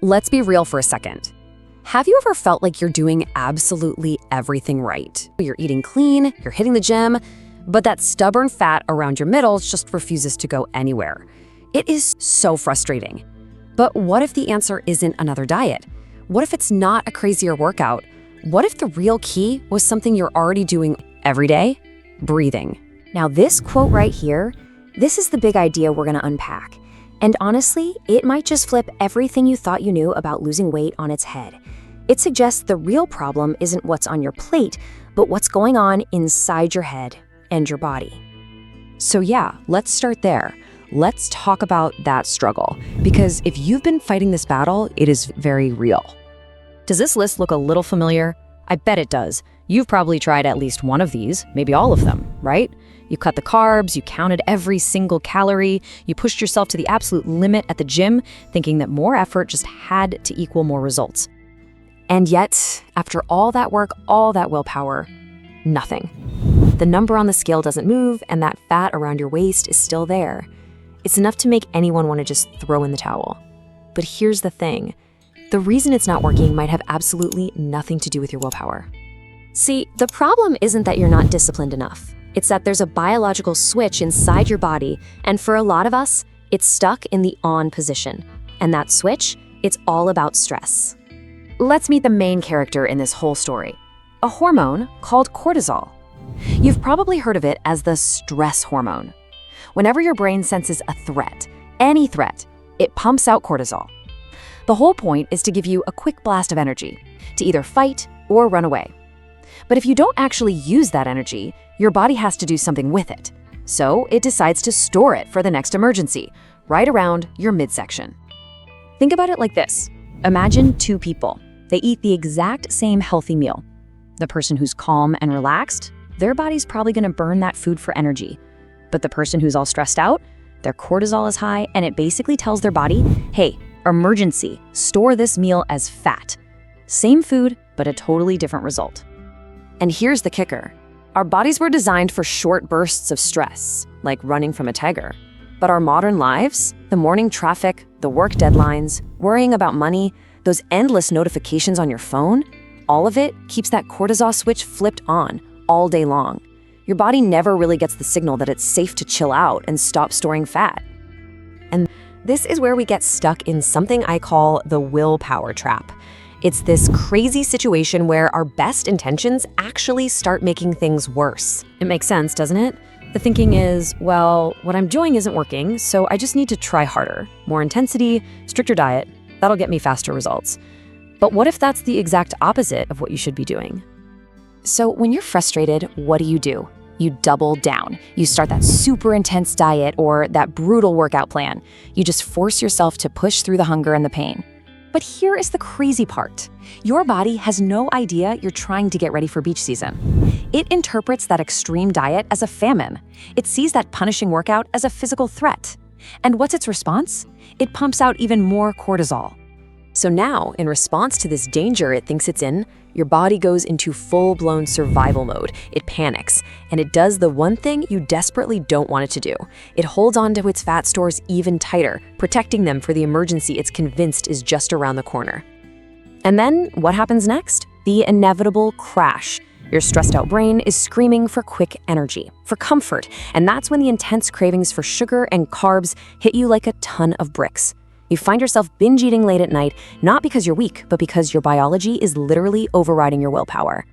Let's be real for a second. Have you ever felt like you're doing absolutely everything right? You're eating clean, you're hitting the gym, but that stubborn fat around your middle just refuses to go anywhere. It is so frustrating. But what if the answer isn't another diet? What if it's not a crazier workout? What if the real key was something you're already doing every day? Breathing. Now this quote right here, this is the big idea we're gonna unpack. And honestly, it might just flip everything you thought you knew about losing weight on its head. It suggests the real problem isn't what's on your plate, but what's going on inside your head and your body. So yeah, let's start there. Let's talk about that struggle, because if you've been fighting this battle, it is very real. Does this list look a little familiar? I bet it does. You've probably tried at least one of these, maybe all of them, right? You cut the carbs, you counted every single calorie, you pushed yourself to the absolute limit at the gym, thinking that more effort just had to equal more results. And yet, after all that work, all that willpower, nothing. The number on the scale doesn't move, and that fat around your waist is still there. It's enough to make anyone want to just throw in the towel. But here's the thing. The reason it's not working might have absolutely nothing to do with your willpower. See, the problem isn't that you're not disciplined enough. It's that there's a biological switch inside your body, and for a lot of us, it's stuck in the on position. And that switch, it's all about stress. Let's meet the main character in this whole story, a hormone called cortisol. You've probably heard of it as the stress hormone. Whenever your brain senses a threat, any threat, it pumps out cortisol. The whole point is to give you a quick blast of energy, to either fight or run away. But if you don't actually use that energy, your body has to do something with it. So it decides to store it for the next emergency, right around your midsection. Think about it like this. Imagine two people. They eat the exact same healthy meal. The person who's calm and relaxed, their body's probably gonna burn that food for energy. But the person who's all stressed out, their cortisol is high, and it basically tells their body, hey, emergency, store this meal as fat. Same food, but a totally different result. And here's the kicker. Our bodies were designed for short bursts of stress, like running from a tiger. But our modern lives, the morning traffic, the work deadlines, worrying about money, those endless notifications on your phone, all of it keeps that cortisol switch flipped on all day long. Your body never really gets the signal that it's safe to chill out and stop storing fat. And this is where we get stuck in something I call the willpower trap. It's this crazy situation where our best intentions actually start making things worse. It makes sense, doesn't it? The thinking is, well, what I'm doing isn't working, so I just need to try harder. More intensity, stricter diet, that'll get me faster results. But what if that's the exact opposite of what you should be doing? So when you're frustrated, what do? You double down. You start that super intense diet or that brutal workout plan. You just force yourself to push through the hunger and the pain. But here is the crazy part. Your body has no idea you're trying to get ready for beach season. It interprets that extreme diet as a famine. It sees that punishing workout as a physical threat. And what's its response? It pumps out even more cortisol. So now, in response to this danger it thinks it's in, your body goes into full-blown survival mode. It panics, and it does the one thing you desperately don't want it to do. It holds on to its fat stores even tighter, protecting them for the emergency it's convinced is just around the corner. And then, what happens next? The inevitable crash. Your stressed out brain is screaming for quick energy, for comfort, and that's when the intense cravings for sugar and carbs hit you like a ton of bricks. You find yourself binge eating late at night, not because you're weak, but because your biology is literally overriding your willpower.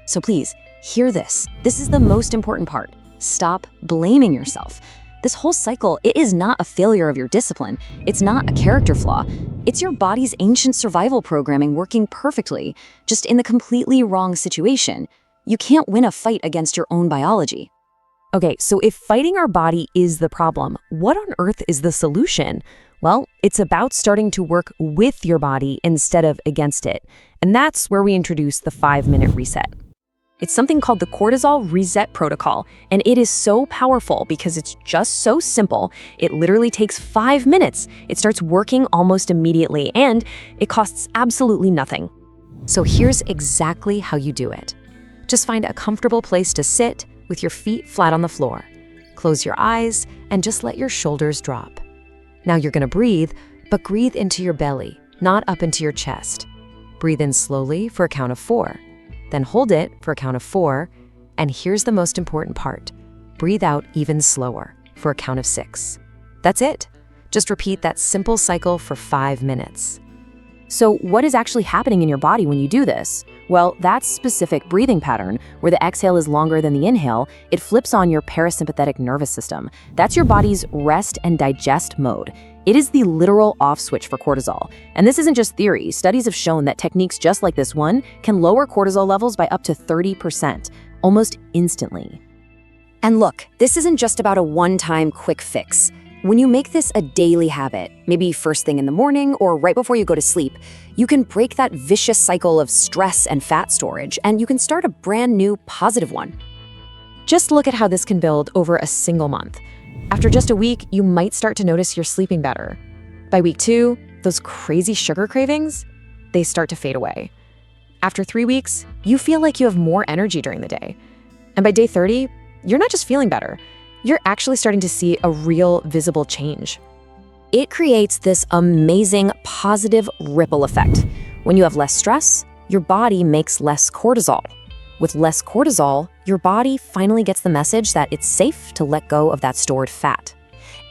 So please, hear this. This is the most important part. Stop blaming yourself. This whole cycle, it is not a failure of your discipline. It's not a character flaw. It's your body's ancient survival programming working perfectly, just in the completely wrong situation. You can't win a fight against your own biology. Okay, so if fighting our body is the problem, what on earth is the solution? Well, it's about starting to work with your body instead of against it. And that's where we introduce the 5-minute reset. It's something called the cortisol reset protocol, and it is so powerful because it's just so simple. It literally takes 5 minutes. It starts working almost immediately, and it costs absolutely nothing. So here's exactly how you do it. Just find a comfortable place to sit with your feet flat on the floor. Close your eyes and just let your shoulders drop. Now you're gonna breathe, but breathe into your belly, not up into your chest. Breathe in slowly for a count of 4. Then hold it for a count of 4. And here's the most important part. Breathe out even slower for a count of 6. That's it. Just repeat that simple cycle for 5 minutes. So what is actually happening in your body when you do this? Well, that specific breathing pattern, where the exhale is longer than the inhale, it flips on your parasympathetic nervous system. That's your body's rest and digest mode. It is the literal off switch for cortisol. And this isn't just theory. Studies have shown that techniques just like this one can lower cortisol levels by up to 30%, almost instantly. And look, this isn't just about a one-time quick fix. When you make this a daily habit, maybe first thing in the morning or right before you go to sleep, you can break that vicious cycle of stress and fat storage, and you can start a brand new positive one. Just look at how this can build over a single month. After just a week, you might start to notice you're sleeping better. By week 2, those crazy sugar cravings, they start to fade away. After 3 weeks, you feel like you have more energy during the day. And by day 30, you're not just feeling better, you're actually starting to see a real visible change. It creates this amazing positive ripple effect. When you have less stress, your body makes less cortisol. With less cortisol, your body finally gets the message that it's safe to let go of that stored fat.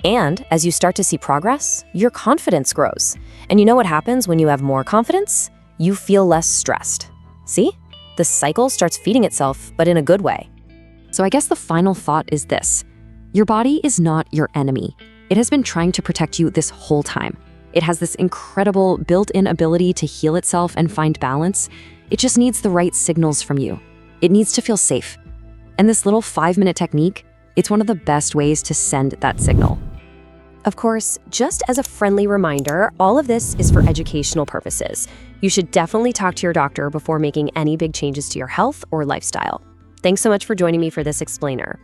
And as you start to see progress, your confidence grows. And you know what happens when you have more confidence? You feel less stressed. See? The cycle starts feeding itself, but in a good way. So I guess the final thought is this. Your body is not your enemy. It has been trying to protect you this whole time. It has this incredible built-in ability to heal itself and find balance. It just needs the right signals from you. It needs to feel safe. And this little 5-minute technique, it's one of the best ways to send that signal. Of course, just as a friendly reminder, all of this is for educational purposes. You should definitely talk to your doctor before making any big changes to your health or lifestyle. Thanks so much for joining me for this explainer.